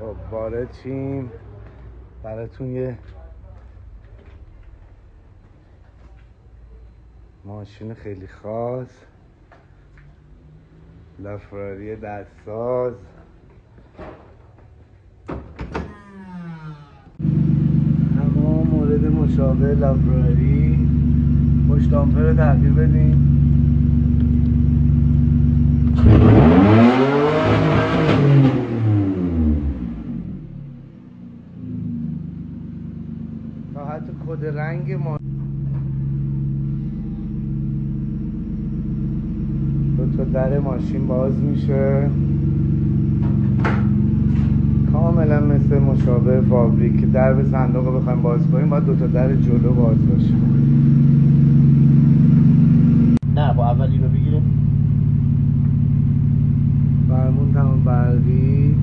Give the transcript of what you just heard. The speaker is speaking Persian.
خب وارد شیم. براتون یه ماشین خیلی خاص، لافراری دستساز. اما مورد مشابه لافراری پشت دامپر رو تغییر بدیم. تا حتی کد رنگ ما دو تا در ماشین باز میشه کاملا مثل مشابه فابریک که درب صندوق رو بخوایم باز کنیم باید دو تا در جلو باز باشه. نه با اول اینو بگیریم. فرمون تمام برقی